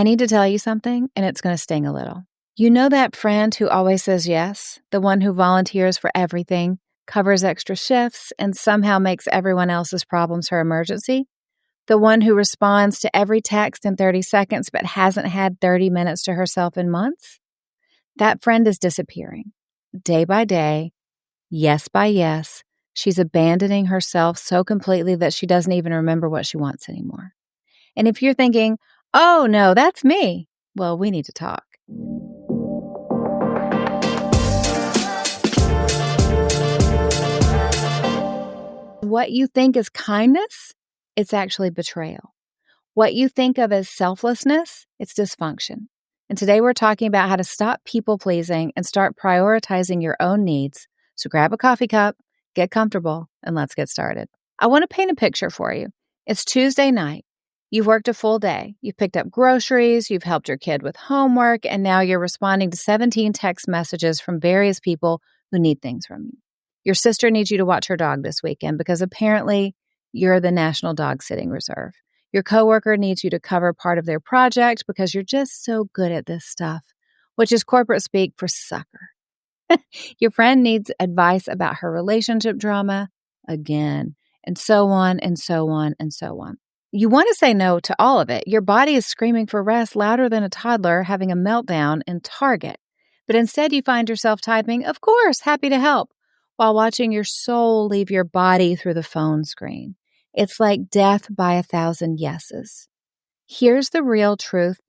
I need to tell you something, and it's going to sting a little. You know that friend who always says yes, the one who volunteers for everything, covers extra shifts, and somehow makes everyone else's problems her emergency? The one who responds to every text in 30 seconds but hasn't had 30 minutes to herself in months? That friend is disappearing. Day by day, yes by yes, she's abandoning herself so completely that she doesn't even remember what she wants anymore. And if you're thinking, oh no, that's me, well, we need to talk. What you think is kindness, it's actually betrayal. What you think of as selflessness, it's dysfunction. And today we're talking about how to stop people-pleasing and start prioritizing your own needs. So grab a coffee cup, get comfortable, and let's get started. I want to paint a picture for you. It's Tuesday night. You've worked a full day. You've picked up groceries, you've helped your kid with homework, and now you're responding to 17 text messages from various people who need things from you. Your sister needs you to watch her dog this weekend because apparently you're the National Dog Sitting Reserve. Your coworker needs you to cover part of their project because you're just so good at this stuff, which is corporate speak for sucker. Your friend needs advice about her relationship drama again, and so on and so on and so on. You want to say no to all of it. Your body is screaming for rest louder than a toddler having a meltdown in Target. But instead you find yourself typing, of course, happy to help, while watching your soul leave your body through the phone screen. It's like death by 1,000 yeses. Here's the real truth.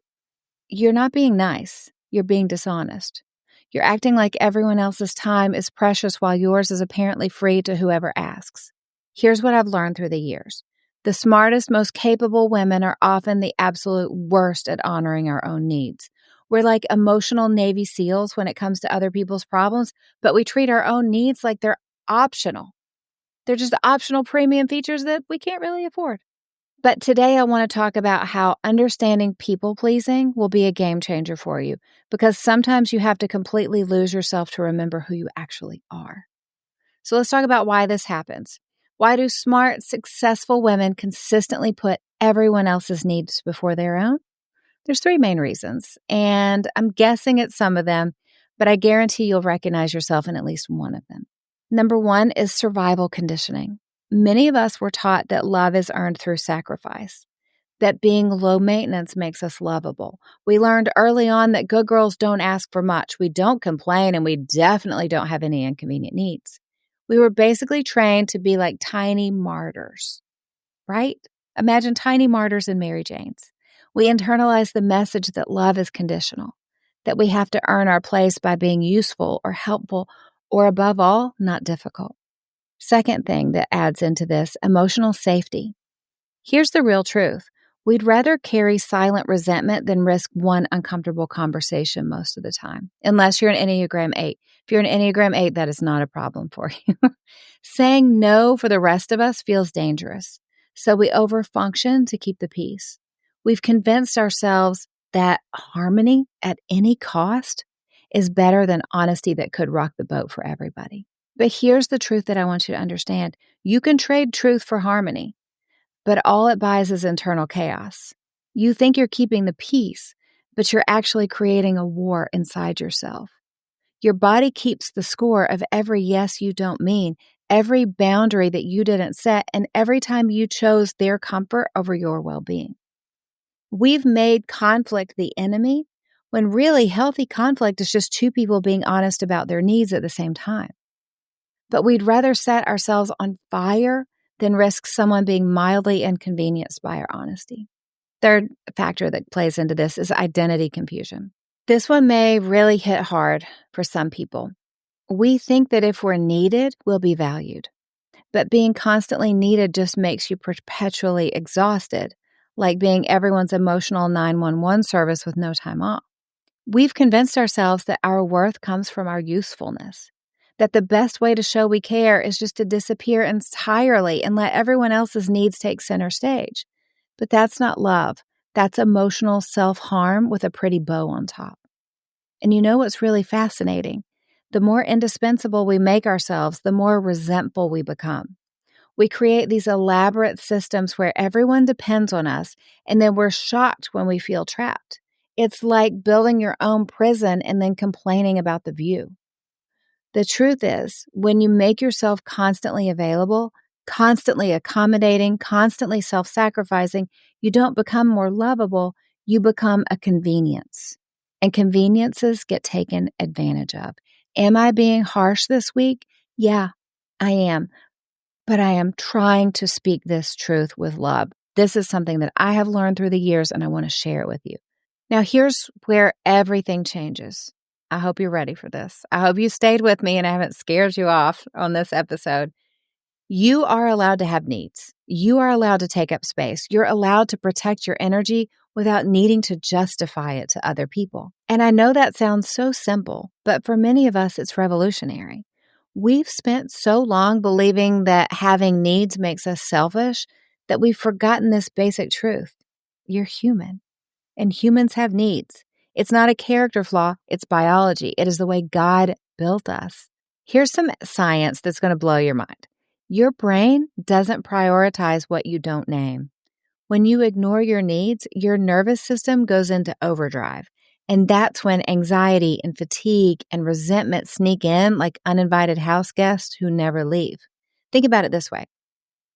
You're not being nice. You're being dishonest. You're acting like everyone else's time is precious while yours is apparently free to whoever asks. Here's what I've learned through the years. The smartest, most capable women are often the absolute worst at honoring our own needs. We're like emotional Navy SEALs when it comes to other people's problems, but we treat our own needs like they're optional. They're just optional premium features that we can't really afford. But today I want to talk about how understanding people-pleasing will be a game changer for you, because sometimes you have to completely lose yourself to remember who you actually are. So let's talk about why this happens. Why do smart, successful women consistently put everyone else's needs before their own? There's 3 main reasons, and I'm guessing at some of them, but I guarantee you'll recognize yourself in at least one of them. Number 1 is survival conditioning. Many of us were taught that love is earned through sacrifice, that being low maintenance makes us lovable. We learned early on that good girls don't ask for much, we don't complain, and we definitely don't have any inconvenient needs. We were basically trained to be like tiny martyrs, right? Imagine tiny martyrs and Mary Janes. We internalize the message that love is conditional, that we have to earn our place by being useful or helpful, or above all, not difficult. Second thing that adds into this, emotional safety. Here's the real truth. We'd rather carry silent resentment than risk one uncomfortable conversation most of the time, unless you're an Enneagram 8. If you're an Enneagram 8, that is not a problem for you. Saying no for the rest of us feels dangerous, so we overfunction to keep the peace. We've convinced ourselves that harmony at any cost is better than honesty that could rock the boat for everybody. But here's the truth that I want you to understand. You can trade truth for harmony, but all it buys is internal chaos. You think you're keeping the peace, but you're actually creating a war inside yourself. Your body keeps the score of every yes you don't mean, every boundary that you didn't set, and every time you chose their comfort over your well-being. We've made conflict the enemy, when really healthy conflict is just 2 people being honest about their needs at the same time. But we'd rather set ourselves on fire than risk someone being mildly inconvenienced by our honesty. Third factor that plays into this is identity confusion. This one may really hit hard for some people. We think that if we're needed, we'll be valued. But being constantly needed just makes you perpetually exhausted, like being everyone's emotional 911 service with no time off. We've convinced ourselves that our worth comes from our usefulness, that the best way to show we care is just to disappear entirely and let everyone else's needs take center stage. But that's not love. That's emotional self-harm with a pretty bow on top. And you know what's really fascinating? The more indispensable we make ourselves, the more resentful we become. We create these elaborate systems where everyone depends on us, and then we're shocked when we feel trapped. It's like building your own prison and then complaining about the view. The truth is, when you make yourself constantly available, constantly accommodating, constantly self-sacrificing, you don't become more lovable, you become a convenience. And conveniences get taken advantage of. Am I being harsh this week? Yeah, I am. But I am trying to speak this truth with love. This is something that I have learned through the years, and I want to share it with you. Now, here's where everything changes. I hope you're ready for this. I hope you stayed with me and I haven't scared you off on this episode. You are allowed to have needs. You are allowed to take up space. You're allowed to protect your energy without needing to justify it to other people. And I know that sounds so simple, but for many of us, it's revolutionary. We've spent so long believing that having needs makes us selfish that we've forgotten this basic truth. You're human, and humans have needs. It's not a character flaw, it's biology. It is the way God built us. Here's some science that's going to blow your mind. Your brain doesn't prioritize what you don't name. When you ignore your needs, your nervous system goes into overdrive. And that's when anxiety and fatigue and resentment sneak in like uninvited house guests who never leave. Think about it this way.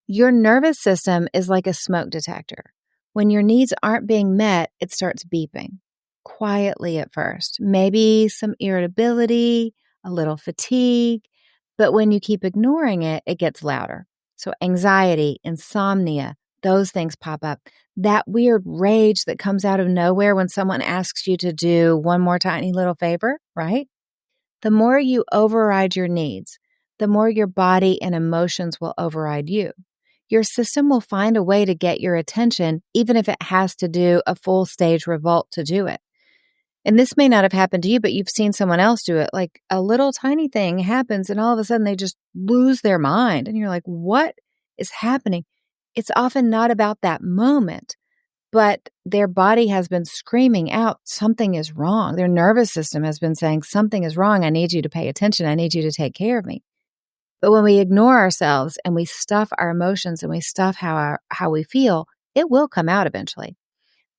Your nervous system is like a smoke detector. When your needs aren't being met, it starts beeping. Quietly at first. Maybe some irritability, a little fatigue. But when you keep ignoring it, it gets louder. So anxiety, insomnia, those things pop up. That weird rage that comes out of nowhere when someone asks you to do one more tiny little favor, right? The more you override your needs, the more your body and emotions will override you. Your system will find a way to get your attention, even if it has to do a full stage revolt to do it. And this may not have happened to you, but you've seen someone else do it. Like a little tiny thing happens and all of a sudden they just lose their mind. And you're like, what is happening? It's often not about that moment, but their body has been screaming out, something is wrong. Their nervous system has been saying, something is wrong. I need you to pay attention. I need you to take care of me. But when we ignore ourselves and we stuff our emotions and we stuff how we feel, it will come out eventually.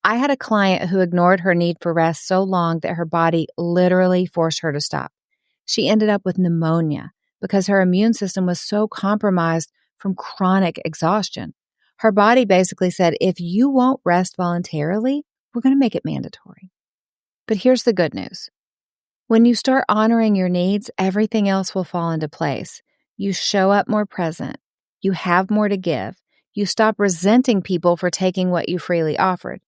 I had a client who ignored her need for rest so long that her body literally forced her to stop. She ended up with pneumonia because her immune system was so compromised from chronic exhaustion. Her body basically said, if you won't rest voluntarily, we're going to make it mandatory. But here's the good news. When you start honoring your needs, everything else will fall into place. You show up more present. You have more to give. You stop resenting people for taking what you freely offered.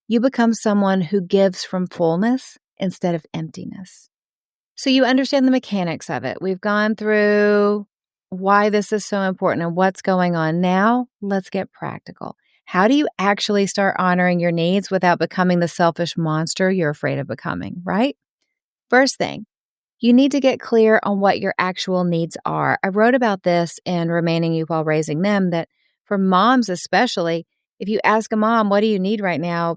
You become someone who gives from fullness instead of emptiness. So you understand the mechanics of it. We've gone through why this is so important and what's going on. Now, let's get practical. How do you actually start honoring your needs without becoming the selfish monster you're afraid of becoming, right? First thing, you need to get clear on what your actual needs are. I wrote about this in Remaining Youth While Raising Them, that for moms especially, if you ask a mom, what do you need right now?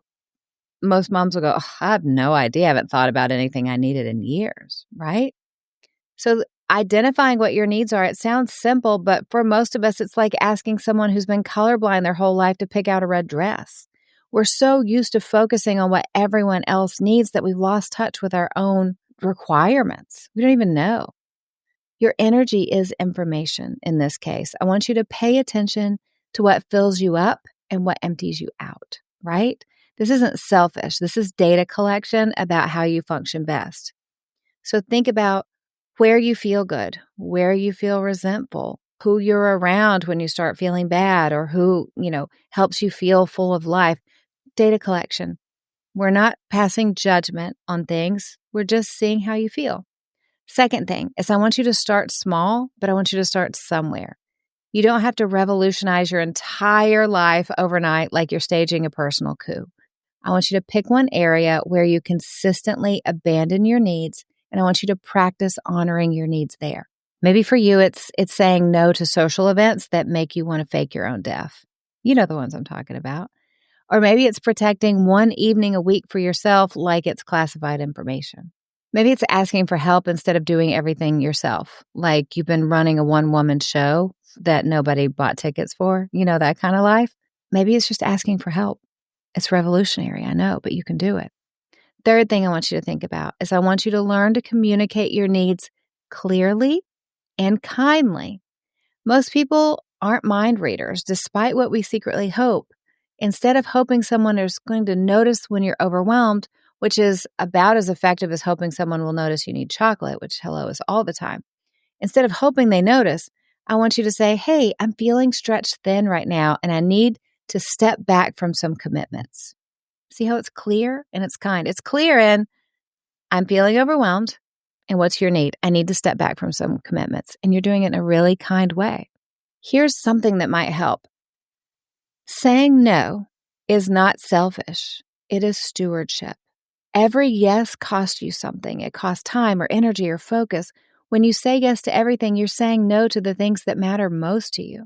Most moms will go, oh, I have no idea. I haven't thought about anything I needed in years, right? So identifying what your needs are, it sounds simple, but for most of us, it's like asking someone who's been colorblind their whole life to pick out a red dress. We're so used to focusing on what everyone else needs that we've lost touch with our own requirements. We don't even know. Your energy is information in this case. I want you to pay attention to what fills you up and what empties you out, right? This isn't selfish. This is data collection about how you function best. So think about where you feel good, where you feel resentful, who you're around when you start feeling bad, or who, helps you feel full of life. Data collection. We're not passing judgment on things. We're just seeing how you feel. Second thing is I want you to start small, but I want you to start somewhere. You don't have to revolutionize your entire life overnight like you're staging a personal coup. I want you to pick one area where you consistently abandon your needs, and I want you to practice honoring your needs there. Maybe for you, it's saying no to social events that make you want to fake your own death. You know the ones I'm talking about. Or maybe it's protecting one evening a week for yourself like it's classified information. Maybe it's asking for help instead of doing everything yourself, like you've been running a one-woman show that nobody bought tickets for, that kind of life. Maybe it's just asking for help. It's revolutionary, I know, but you can do it. Third thing I want you to think about is I want you to learn to communicate your needs clearly and kindly. Most people aren't mind readers, despite what we secretly hope. Instead of hoping someone is going to notice when you're overwhelmed, which is about as effective as hoping someone will notice you need chocolate, which hello is all the time. Instead of hoping they notice, I want you to say, hey, I'm feeling stretched thin right now, and I need to step back from some commitments. See how it's clear and it's kind. It's clear in, I'm feeling overwhelmed. And what's your need? I need to step back from some commitments. And you're doing it in a really kind way. Here's something that might help. Saying no is not selfish. It is stewardship. Every yes costs you something. It costs time or energy or focus. When you say yes to everything, you're saying no to the things that matter most to you.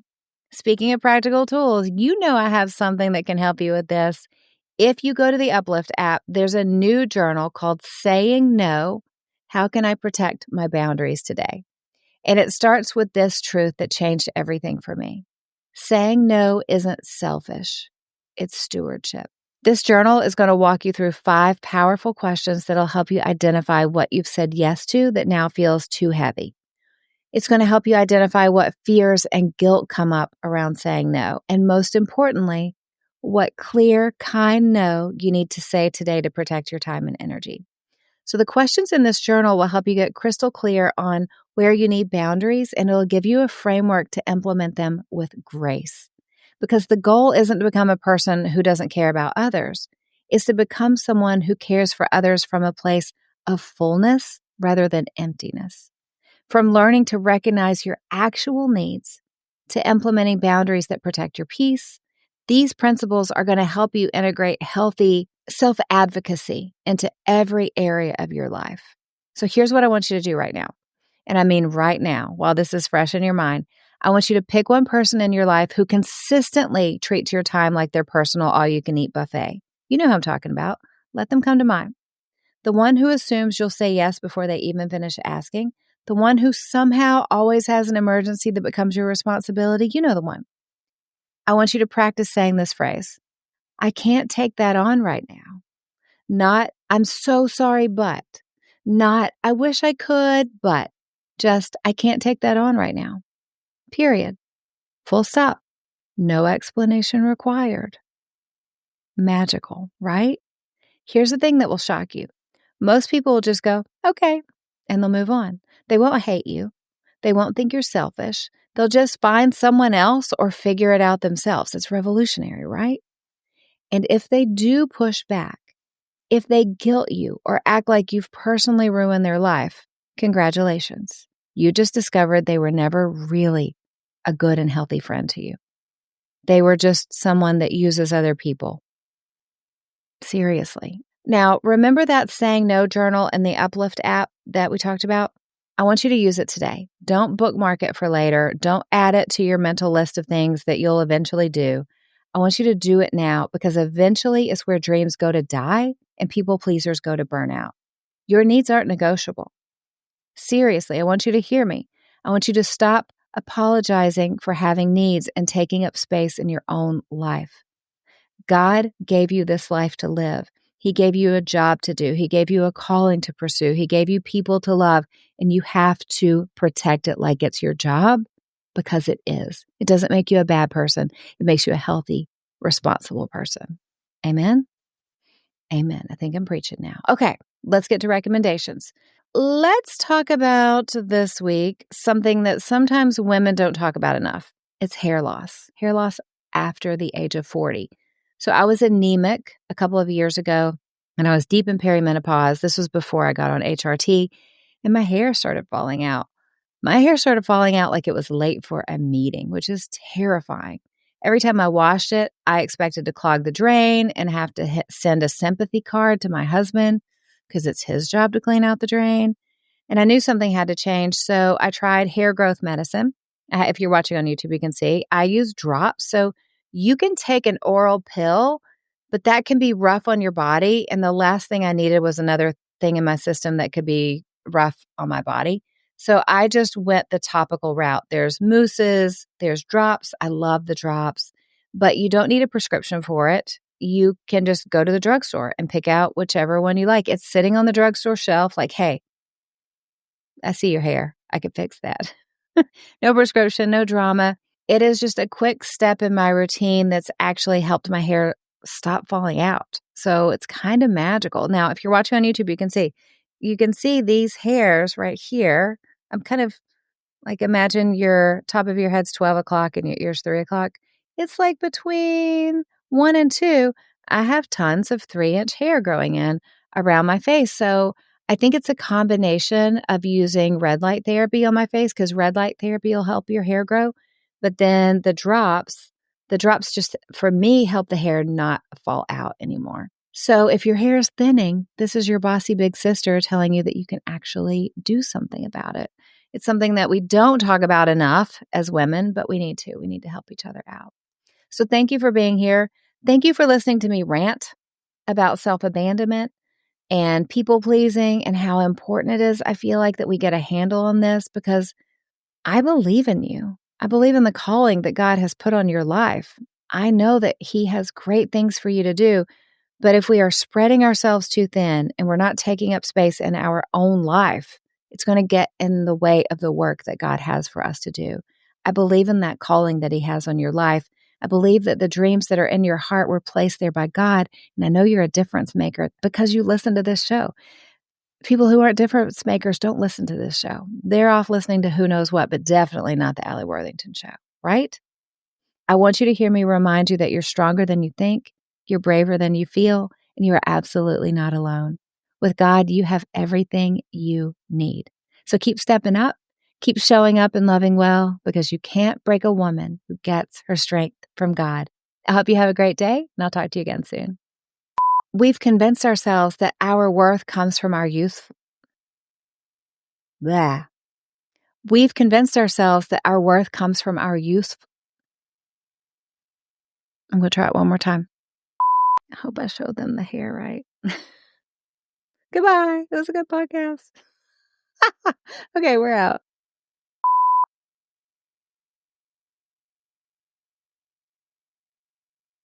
Speaking of practical tools, I have something that can help you with this. If you go to the Uplift app, there's a new journal called Saying No, How Can I Protect My Boundaries Today? And it starts with this truth that changed everything for me. Saying no isn't selfish. It's stewardship. This journal is going to walk you through 5 powerful questions that'll help you identify what you've said yes to that now feels too heavy. It's going to help you identify what fears and guilt come up around saying no. And most importantly, what clear, kind no you need to say today to protect your time and energy. So the questions in this journal will help you get crystal clear on where you need boundaries, and it'll give you a framework to implement them with grace. Because the goal isn't to become a person who doesn't care about others. It's to become someone who cares for others from a place of fullness rather than emptiness. From learning to recognize your actual needs to implementing boundaries that protect your peace, these principles are going to help you integrate healthy self-advocacy into every area of your life. So here's what I want you to do right now. And I mean right now, while this is fresh in your mind, I want you to pick one person in your life who consistently treats your time like their personal all-you-can-eat buffet. You know who I'm talking about. Let them come to mind. The one who assumes you'll say yes before they even finish asking. The one who somehow always has an emergency that becomes your responsibility. You know the one. I want you to practice saying this phrase. I can't take that on right now. Not, I'm so sorry, but. Not, I wish I could, but. Just, I can't take that on right now. Period. Full stop. No explanation required. Magical, right? Here's the thing that will shock you. Most people will just go, okay, and they'll move on. They won't hate you. They won't think you're selfish. They'll just find someone else or figure it out themselves. It's revolutionary, right? And if they do push back, if they guilt you or act like you've personally ruined their life, congratulations. You just discovered they were never really a good and healthy friend to you. They were just someone that uses other people. Seriously. Now, remember that Saying No journal in the Uplift app that we talked about? I want you to use it today. Don't bookmark it for later. Don't add it to your mental list of things that you'll eventually do. I want you to do it now because eventually it's where dreams go to die and people pleasers go to burnout. Your needs aren't negotiable. Seriously, I want you to hear me. I want you to stop apologizing for having needs and taking up space in your own life. God gave you this life to live. He gave you a job to do. He gave you a calling to pursue. He gave you people to love, and you have to protect it like it's your job because it is. It doesn't make you a bad person. It makes you a healthy, responsible person. Amen? Amen. I think I'm preaching now. Okay, let's get to recommendations. Let's talk about this week something that sometimes women don't talk about enough. It's hair loss after the age of 40. So I was anemic a couple of years ago, and I was deep in perimenopause. This was before I got on HRT, and my hair started falling out. My hair started falling out like it was late for a meeting, which is terrifying. Every time I washed it, I expected to clog the drain and have to send a sympathy card to my husband because it's his job to clean out the drain. And I knew something had to change, so I tried hair growth medicine. If you're watching on YouTube, you can see I use drops. So you can take an oral pill, but that can be rough on your body. And the last thing I needed was another thing in my system that could be rough on my body. So I just went the topical route. There's mousses, there's drops. I love the drops, but you don't need a prescription for it. You can just go to the drugstore and pick out whichever one you like. It's sitting on the drugstore shelf like, hey, I see your hair. I could fix that. No prescription, no drama. It is just a quick step in my routine that's actually helped my hair stop falling out. So it's kind of magical. Now, if you're watching on YouTube, you can see these hairs right here. I'm kind of like, imagine your top of your head's 12 o'clock and your ears 3 o'clock. It's like between 1 and 2, I have tons of 3-inch hair growing in around my face. So I think it's a combination of using red light therapy on my face, because red light therapy will help your hair grow. But then the drops just, for me, help the hair not fall out anymore. So if your hair is thinning, this is your bossy big sister telling you that you can actually do something about it. It's something that we don't talk about enough as women, but we need to. We need to help each other out. So thank you for being here. Thank you for listening to me rant about self-abandonment and people pleasing and how important it is, I feel like, that we get a handle on this, because I believe in you. I believe in the calling that God has put on your life. I know that He has great things for you to do. But if we are spreading ourselves too thin and we're not taking up space in our own life, it's going to get in the way of the work that God has for us to do. I believe in that calling that He has on your life. I believe that the dreams that are in your heart were placed there by God. And I know you're a difference maker because you listen to this show. People who aren't difference makers don't listen to this show. They're off listening to who knows what, but definitely not the Allie Worthington show, right? I want you to hear me remind you that you're stronger than you think, you're braver than you feel, and you are absolutely not alone. With God, you have everything you need. So keep stepping up, keep showing up and loving well, because you can't break a woman who gets her strength from God. I hope you have a great day, and I'll talk to you again soon. We've convinced ourselves that our worth comes from our youth. Blah. We've convinced ourselves that our worth comes from our youth. I'm going to try it one more time. I hope I showed them the hair right. Goodbye. It was a good podcast. Okay, we're out.